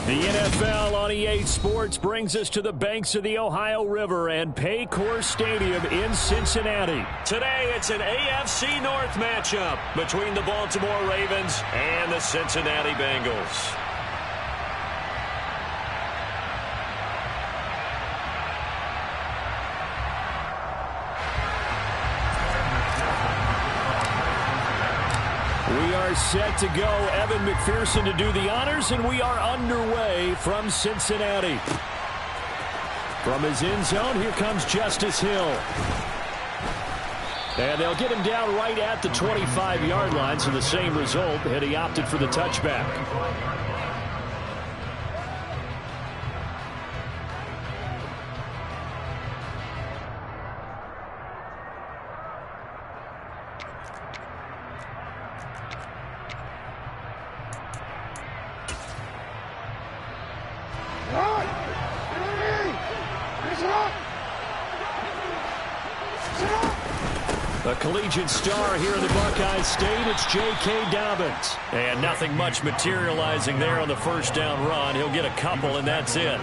The NFL on EA Sports brings us to the banks of the Ohio River and Paycor Stadium in Cincinnati. Today, it's an AFC North matchup between the Baltimore Ravens and the Cincinnati Bengals. We are set to go. Evan McPherson to do the honors, and we are underway from Cincinnati. From his end zone, here comes Justice Hill. And they'll get him down right at the 25-yard line, so the same result, and he opted for the touchback. A collegiate star here in the Buckeye State, it's J.K. Dobbins. And nothing much materializing there on the first down run. He'll get a couple, and that's it.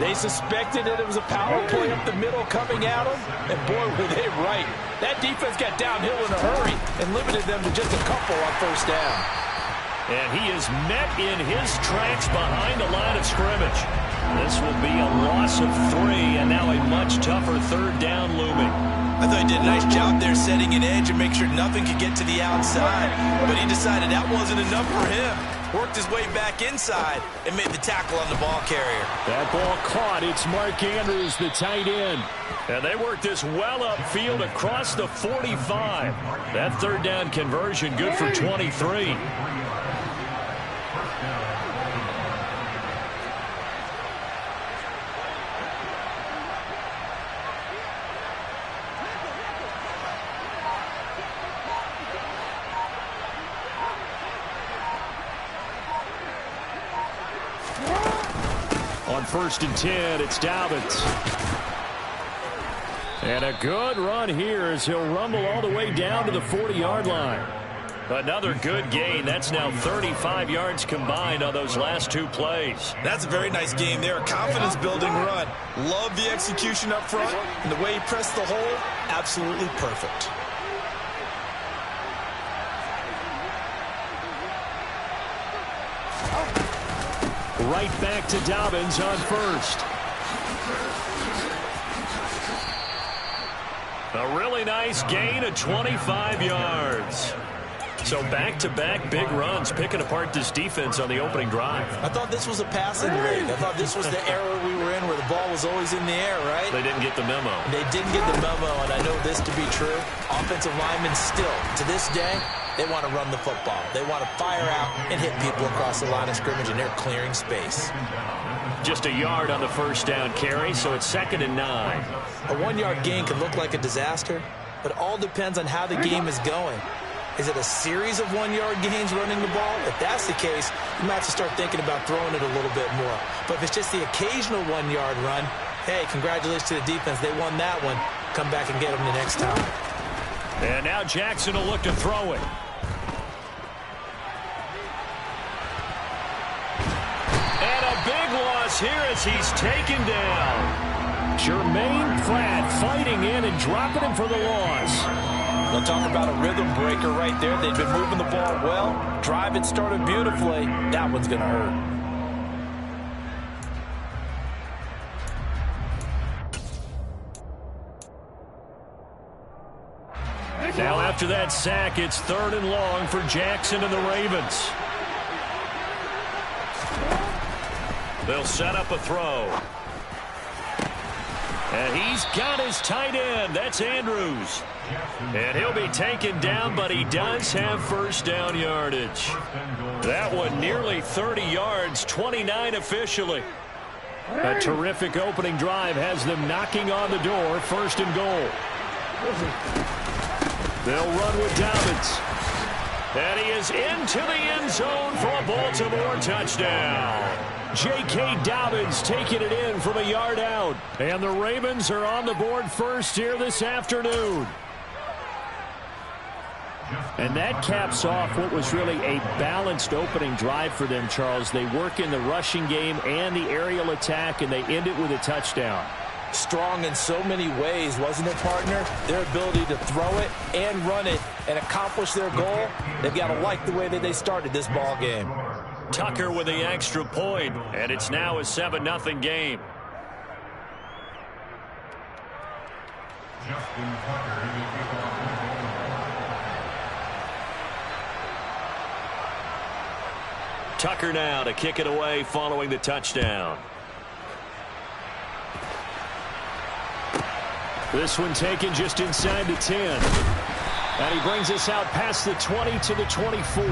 They suspected that it was a power play up the middle coming at them, and boy, were they right. That defense got downhill in a hurry and limited them to just a couple on first down. And he is met in his tracks behind the line of scrimmage. This will be a loss of 3, and now a much tougher third down looming. I thought he did a nice job there setting an edge and make sure nothing could get to the outside. But he decided that wasn't enough for him. Worked his way back inside and made the tackle on the ball carrier. That ball caught. It's Mark Andrews, the tight end. And they worked this well upfield across the 45. That third down conversion good for 23. On 1st and 10, it's Dobbins. And a good run here as he'll rumble all the way down to the 40-yard line. Another good gain. That's now 35 yards combined on those last 2 plays. That's a very nice game there. A confidence-building run. Love the execution up front. And the way he pressed the hole, absolutely perfect. Right back to Dobbins on 1st. A really nice gain of 25 yards. So back-to-back big runs, picking apart this defense on the opening drive. I thought this was a passing rig. I thought this was the era we were in where the ball was always in the air, right? They didn't get the memo. They didn't get the memo, and I know this to be true. Offensive linemen still, to this day, they want to run the football. They want to fire out and hit people across the line of scrimmage, and they're clearing space. Just a yard on the first down carry, so it's 2nd and 9. A 1-yard gain can look like a disaster, but it all depends on how the game is going. Is it a series of 1-yard gains running the ball? If that's the case, you might have to start thinking about throwing it a little bit more. But if it's just the occasional 1-yard run, hey, congratulations to the defense. They won that one. Come back and get them the next time. And now Jackson will look to throw it. And a big loss here as he's taken down. Jermaine Pratt fighting in and dropping him for the loss. They'll talk about a rhythm breaker right there. They've been moving the ball well. Drive it started beautifully. That one's going to hurt. Now after that sack, it's 3rd and long for Jackson and the Ravens. They'll set up a throw. And he's got his tight end. That's Andrews. And he'll be taken down, but he does have first down yardage. That one nearly 30 yards, 29 officially. A terrific opening drive has them knocking on the door, 1st and goal. They'll run with Dobbins. And he is into the end zone for a Baltimore touchdown. J.K. Dobbins taking it in from a yard out. And the Ravens are on the board first here this afternoon. And that caps off what was really a balanced opening drive for them, Charles. They work in the rushing game and the aerial attack, and they end it with a touchdown. Strong in so many ways, wasn't it, partner? Their ability to throw it and run it and accomplish their goal, they've got to like the way that they started this ball game. Tucker with the extra point, and it's now a 7-0 game. Tucker now to kick it away following the touchdown. This one taken just inside the 10. And he brings us out past the 20 to the 24.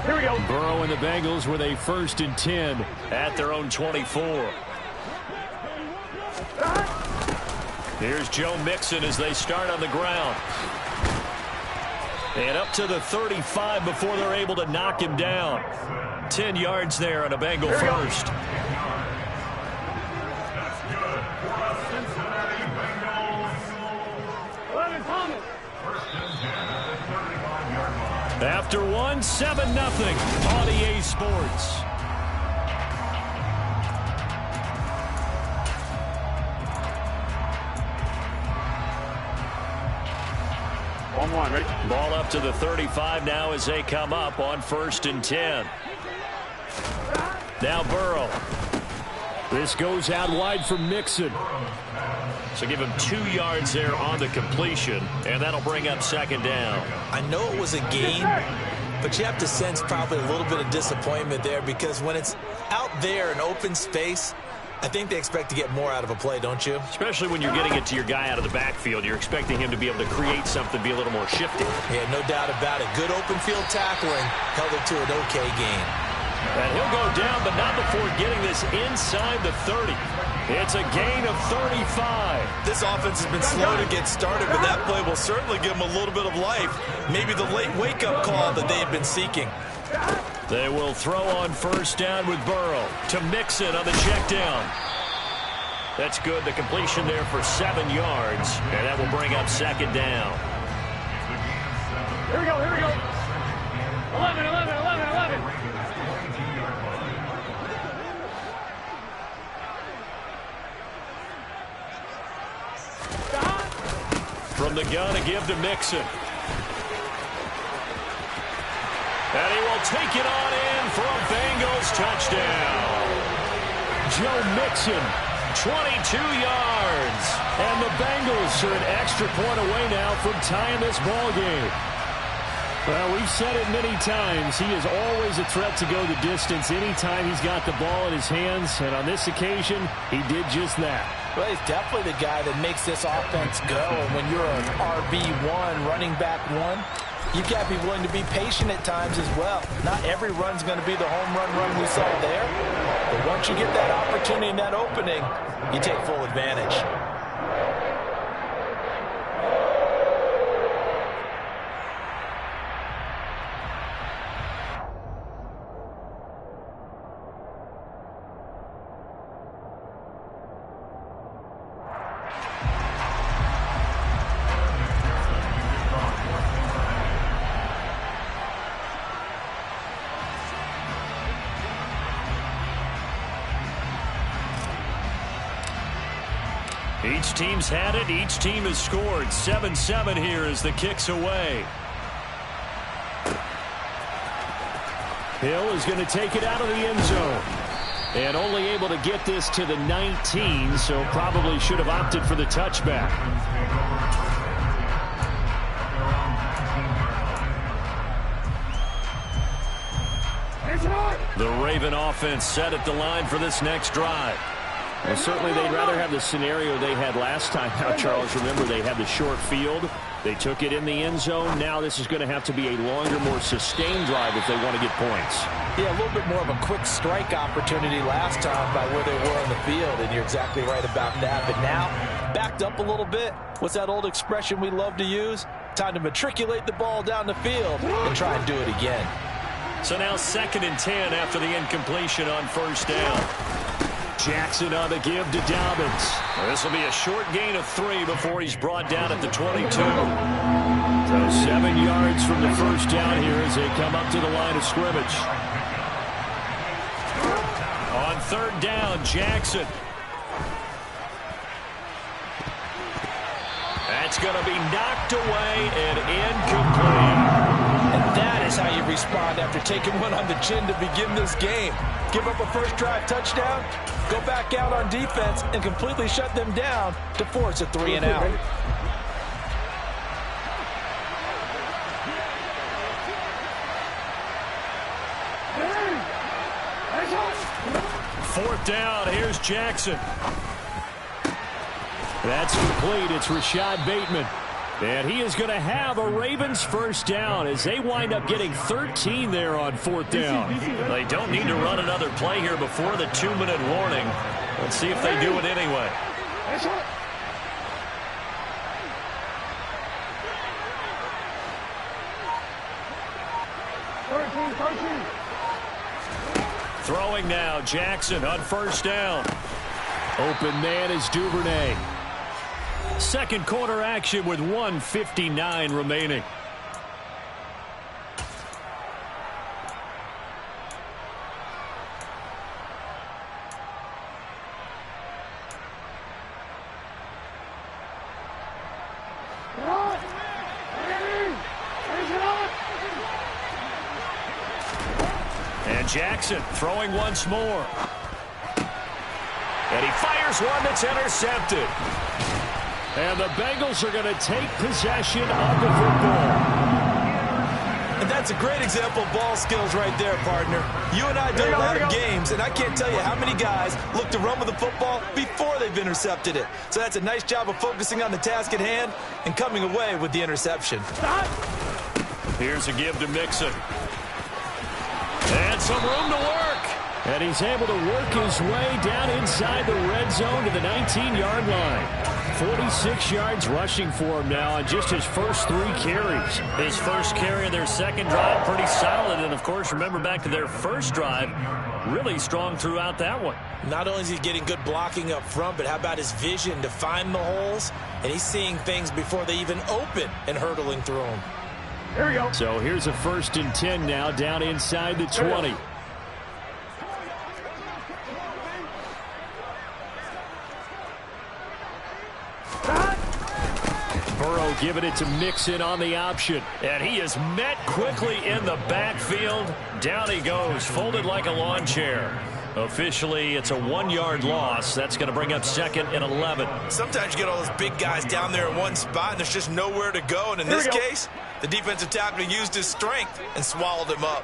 Here we go. Burrow and the Bengals with a 1st and 10 at their own 24. Here's Joe Mixon as they start on the ground. And up to the 35 before they're able to knock him down. 10 yards there on a Bengal first. After one, 7-0 on EA Sports. Ready? Ball up to the 35 now as they come up on 1st and 10. Now Burrow. This goes out wide for Mixon. So give him 2 yards there on the completion, and that'll bring up 2nd down. I know it was a gain, but you have to sense probably a little bit of disappointment there because when it's out there in open space, I think they expect to get more out of a play, don't you? Especially when you're getting it to your guy out of the backfield. You're expecting him to be able to create something, be a little more shifty. Yeah, no doubt about it. Good open field tackling held it to an okay gain. And he'll go down, but not before getting this inside the 30. It's a gain of 35. This offense has been slow to get started, but that play will certainly give them a little bit of life. Maybe the late wake-up call that they have been seeking. They will throw on 1st down with Burrow to Mixon on the check down. That's good. The completion there for 7 yards, and that will bring up 2nd down. Here we go, here we go. 11, 11, 11, 11. From the gun, a give to Mixon. And he will take it on in for a Bengals touchdown. Joe Mixon, 22 yards. And the Bengals are an extra point away now from tying this ball game. Well, we've said it many times. He is always a threat to go the distance anytime he's got the ball in his hands. And on this occasion, he did just that. Well, he's definitely the guy that makes this offense go. And when you're an RB1, running back one, you've got to be willing to be patient at times as well. Not every run's going to be the home run we saw there. But once you get that opportunity and that opening, you take full advantage. Each team's had it. Each team has scored. 7-7 here as the kick's away. Hill is going to take it out of the end zone. And only able to get this to the 19, so probably should have opted for the touchback. The Raven offense set at the line for this next drive. Well, certainly they'd rather have the scenario they had last time. Now, Charles, remember they had the short field. They took it in the end zone. Now this is going to have to be a longer, more sustained drive if they want to get points. Yeah, a little bit more of a quick strike opportunity last time by where they were on the field, and you're exactly right about that. But now backed up a little bit. What's that old expression we love to use? Time to matriculate the ball down the field and try and do it again. So now 2nd and 10 after the incompletion on 1st down. Jackson on the give to Dobbins. This will be a short gain of 3 before he's brought down at the 22. So 7 yards from the 1st down here as they come up to the line of scrimmage. On 3rd down, Jackson. That's going to be knocked away and incomplete. And that is how you respond after taking one on the chin to begin this game. Give up a first drive touchdown, go back out on defense, and completely shut them down to force a 3 and out. Fourth down, here's Jackson. That's complete. It's Rashad Bateman. And he is going to have a Ravens first down as they wind up getting 13 there on 4th down. They don't need to run another play here before the 2-minute warning. Let's see if they do it anyway. Throwing now, Jackson on 1st down. Open man is Duvernay. Second quarter action with 1:59 remaining. And Jackson throwing once more. And he fires one that's intercepted. And the Bengals are going to take possession of the football. And that's a great example of ball skills right there, partner. You and I do a lot of games, and I can't tell you how many guys look to run with the football before they've intercepted it. So that's a nice job of focusing on the task at hand and coming away with the interception. Here's a give to Mixon. And some room to work. And he's able to work his way down inside the red zone to the 19-yard line. 46 yards rushing for him now on just his first 3 carries. His first carry of their second drive, pretty solid. And, of course, remember back to their first drive, really strong throughout that one. Not only is he getting good blocking up front, but how about his vision to find the holes? And he's seeing things before they even open and hurdling through them. Here we go. So here's a 1st and 10 now down inside the 20. Burrow giving it to Mixon on the option. And he is met quickly in the backfield. Down he goes, folded like a lawn chair. Officially, it's a 1-yard loss. That's going to bring up 2nd and 11. Sometimes you get all those big guys down there in one spot, and there's just nowhere to go. And in this case, the defensive tackle used his strength and swallowed him up.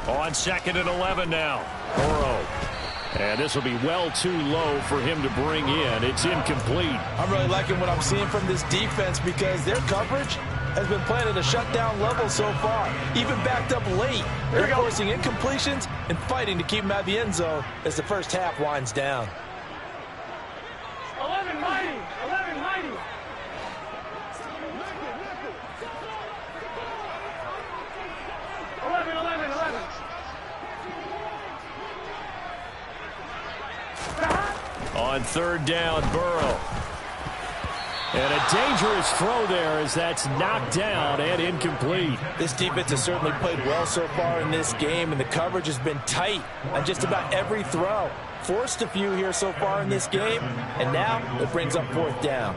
On 2nd and 11 now. Burrow. And this will be well too low for him to bring in. It's incomplete. I'm really liking what I'm seeing from this defense because their coverage has been playing at a shutdown level so far. Even backed up late. They're forcing incompletions and fighting to keep them out of the end zone as the first half winds down. 11 mighty. 11 mighty. On 3rd down, Burrow. And a dangerous throw there as that's knocked down and incomplete. This defense has certainly played well so far in this game, and the coverage has been tight on just about every throw. Forced a few here so far in this game, and now it brings up 4th down.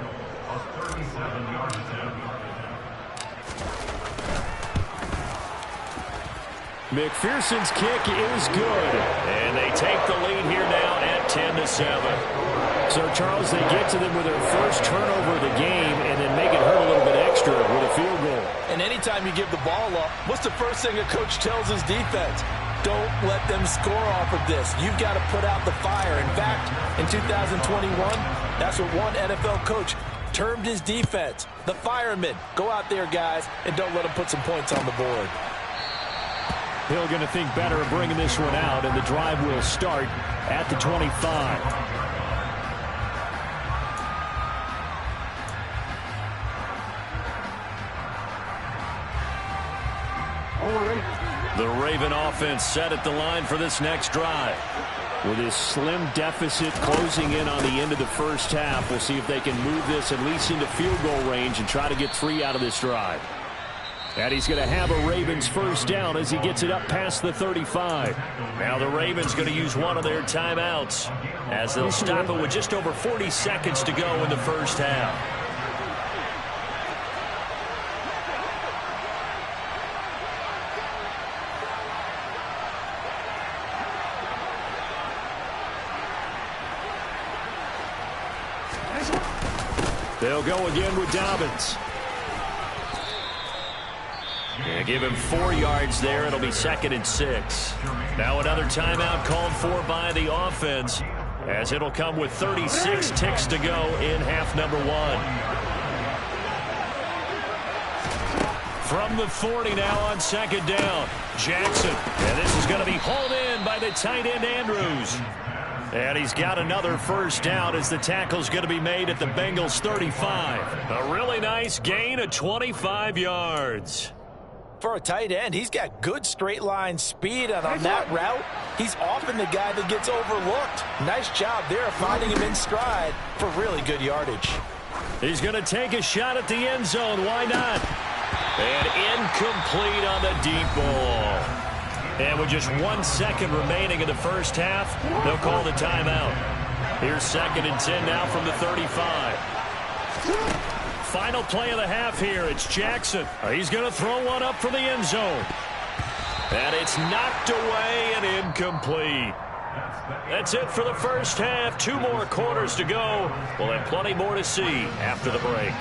McPherson's kick is good. And they take the lead here now at 10-7. So, Charles, they get to them with their first turnover of the game and then make it hurt a little bit extra with a field goal. And anytime you give the ball up, what's the first thing a coach tells his defense? Don't let them score off of this. You've got to put out the fire. In fact, in 2021, that's what one NFL coach termed his defense. The firemen. Go out there, guys, and don't let them put some points on the board. Hill going to think better of bringing this one out, and the drive will start at the 25. The Raven offense set at the line for this next drive. With his slim deficit closing in on the end of the first half, we'll see if they can move this at least into field goal range and try to get 3 out of this drive. And he's going to have a Ravens first down as he gets it up past the 35. Now the Ravens going to use one of their timeouts as they'll stop it with just over 40 seconds to go in the first half. They'll go again with Dobbins. Yeah, give him 4 yards there. It'll be 2nd and 6. Now another timeout called for by the offense as it'll come with 36 ticks to go in half number 1. From the 40 now on 2nd down. Jackson. And this is going to be hauled in by the tight end Andrews. And he's got another first down as the tackle's going to be made at the Bengals 35. A really nice gain of 25 yards. For a tight end, he's got good straight line speed, and on that route, he's often the guy that gets overlooked. Nice job there finding him in stride for really good yardage. He's going to take a shot at the end zone. Why not? And incomplete on the deep ball. And with just 1 second remaining in the first half, they'll call the timeout. Here's 2nd and 10 now from the 35. Final play of the half here. It's Jackson. He's going to throw one up from the end zone. And it's knocked away and incomplete. That's it for the first half. 2 more quarters to go. We'll have plenty more to see after the break.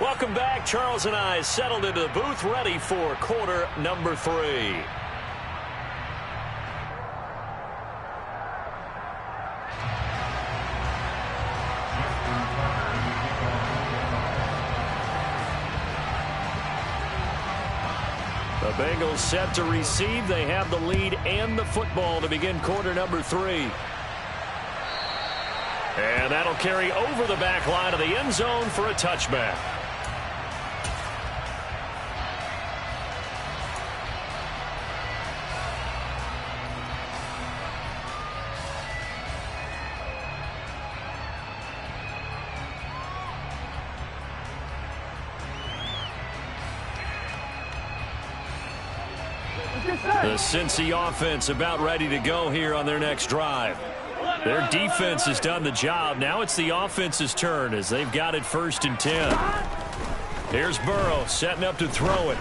Welcome back. Charles and I settled into the booth, ready for quarter number 3. The Bengals set to receive. They have the lead and the football to begin quarter number 3. And that'll carry over the back line of the end zone for a touchback. The Cincy offense about ready to go here on their next drive. Their defense has done the job. Now it's the offense's turn as they've got it 1st and 10. Here's Burrow setting up to throw it.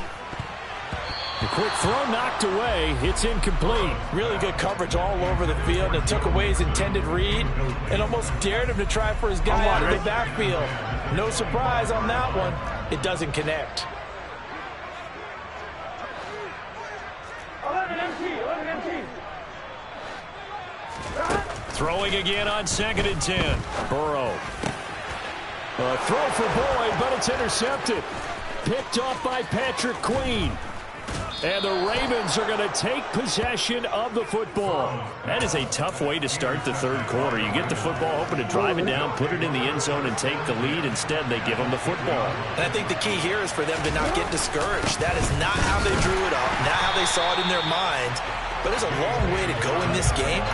The quick throw knocked away. It's incomplete. Really good coverage all over the field. It took away his intended read and almost dared him to try for his guy out of the backfield. No surprise on that one. It doesn't connect. 11 empty. Throwing again on 2nd and 10. Burrow. A throw for Boyd, but it's intercepted. Picked off by Patrick Queen. And the Ravens are going to take possession of the football. That is a tough way to start the 3rd quarter. You get the football, hoping to drive it down, put it in the end zone, and take the lead. Instead, they give them the football. And I think the key here is for them to not get discouraged. That is not how they drew it up, not how they saw it in their minds. But there's a long way to go in this game.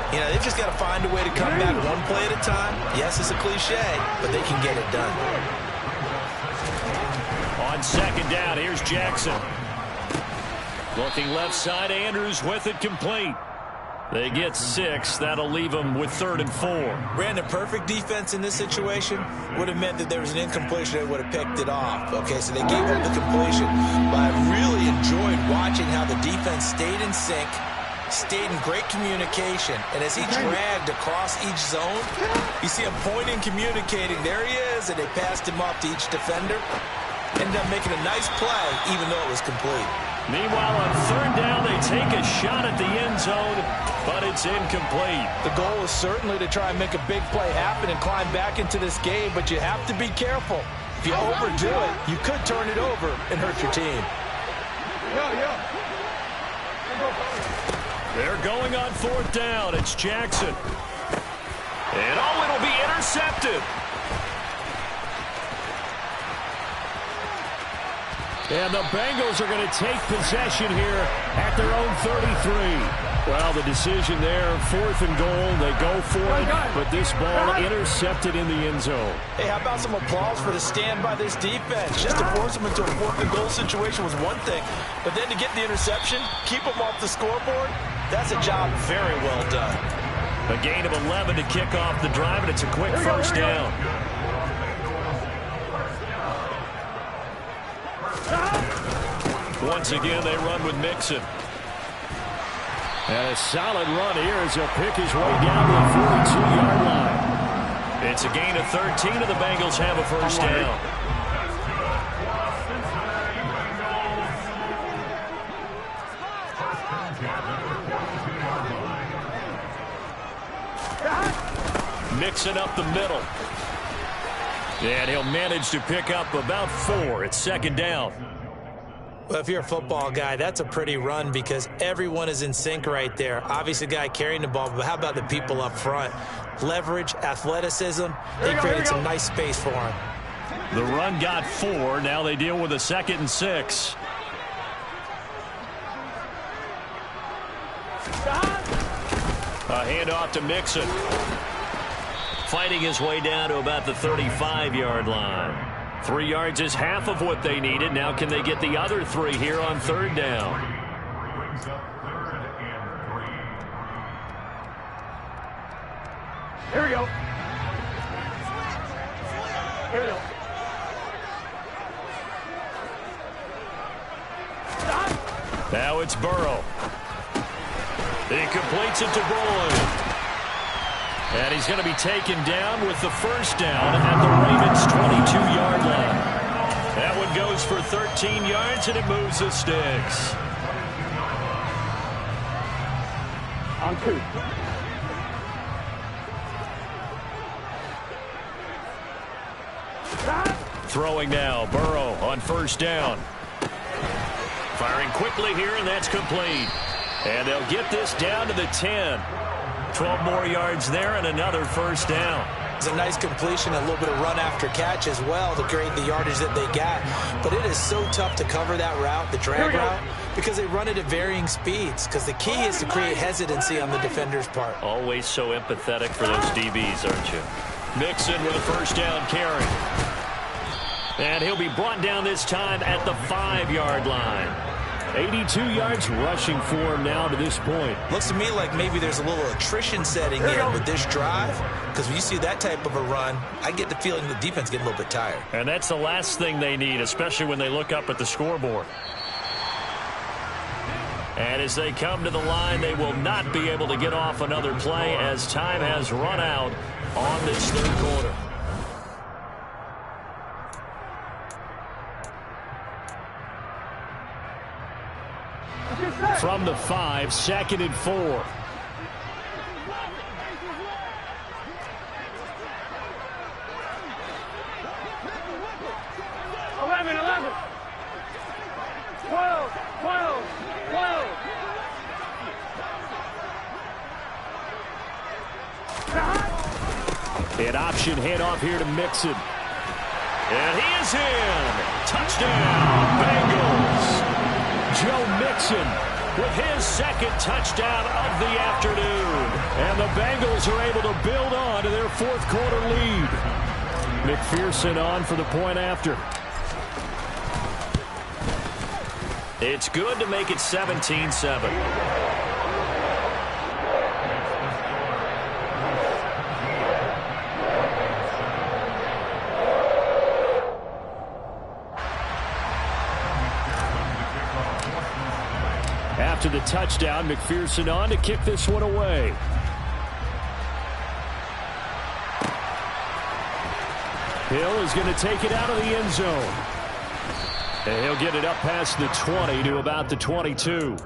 You know, they've just got to find a way to come back one play at a time. Yes, it's a cliche, but they can get it done. On 2nd down, here's Jackson. Looking left side, Andrews with it complete. They get 6. That'll leave them with 3rd and 4. Brandon, perfect defense in this situation would have meant that there was an incompletion that would have picked it off. Okay, so they gave up the completion. But I really enjoyed watching how the defense stayed in sync stayed in great communication. And as he dragged across each zone, you see him pointing, communicating. There he is, and they passed him off to each defender. Ended up making a nice play, even though it was complete. Meanwhile, on third down, they take a shot at the end zone, but it's incomplete. The goal is certainly to try and make a big play happen and climb back into this game, but you have to be careful. If you overdo it, you could turn it over and hurt your team. They're going on fourth down. It's Jackson. And it'll be intercepted. And the Bengals are going to take possession here at their own 33. Well, the decision there, fourth and goal. They go for it, but this ball intercepted in the end zone. Hey, how about some applause for the stand by this defense? Just to force them into a fourth and goal situation was one thing, but then to get the interception, keep them off the scoreboard, that's a job very well done. A gain of 11 to kick off the drive, and it's a quick first down. Once again, they run with Mixon. And a solid run here as he'll pick his way down to the 42-yard line. It's a gain of 13, and the Bengals have a first down. Mixon up the middle. And he'll manage to pick up about 4. It's second down. Well, if you're a football guy, that's a pretty run because everyone is in sync right there. Obviously, the guy carrying the ball, but how about the people up front? Leverage, athleticism, they created some nice space for him. The run got 4. Now they deal with a 2nd and 6. A handoff to Mixon. Fighting his way down to about the 35-yard line. 3 yards is half of what they needed. Now can they get the other 3 here on third down? Here we go. Here we go. Now it's Burrow. He completes it to Boyd. And he's going to be taken down with the first down at the Ravens' 22-yard line. That one goes for 13 yards, and it moves the sticks. On 2. Throwing now, Burrow on first down. Firing quickly here, and that's complete. And they'll get this down to the 10. 12 more yards there and another first down. It's a nice completion, a little bit of run after catch as well to create the yardage that they got. But it is so tough to cover that route, the drag route, because they run it at varying speeds. Because the key is to create hesitancy on the defender's part. Always so empathetic for those DBs, aren't you? Mixon with a first down carry. And he'll be brought down this time at the 5-yard line. 82 yards rushing for him now to this point. Looks to me like maybe there's a little attrition setting in with this drive, because when you see that type of a run, I get the feeling the defense getting a little bit tired. And that's the last thing they need, especially when they look up at the scoreboard. And as they come to the line, they will not be able to get off another play as time has run out on this third quarter. From the 5, 2nd and 4. 11, 11. 12, 12, 12. An option handoff here to Mixon. And he is in. Touchdown, Bengals. Joe Mixon with his 2nd touchdown of the afternoon. And the Bengals are able to build on to their 4th quarter lead. McPherson on for the point after. It's good to make it 17-7. After the touchdown. McPherson on to kick this one away. Hill is going to take it out of the end zone. And he'll get it up past the 20 to about the 22.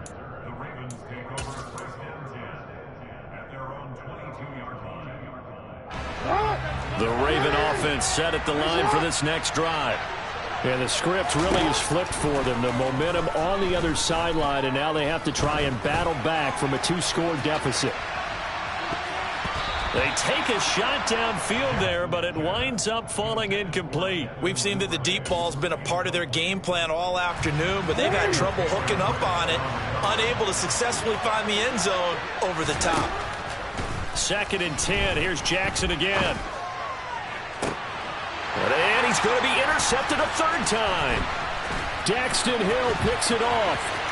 The Raven offense set at the line for this next drive. And the script really is flipped for them. The momentum on the other sideline, and now they have to try and battle back from a 2-score deficit. They take a shot downfield there, but it winds up falling incomplete. We've seen that the deep ball's been a part of their game plan all afternoon, but they've had trouble hooking up on it, unable to successfully find the end zone over the top. 2nd and 10. Here's Jackson again. And he's going to be intercepted a 3rd time. Daxton Hill picks it off.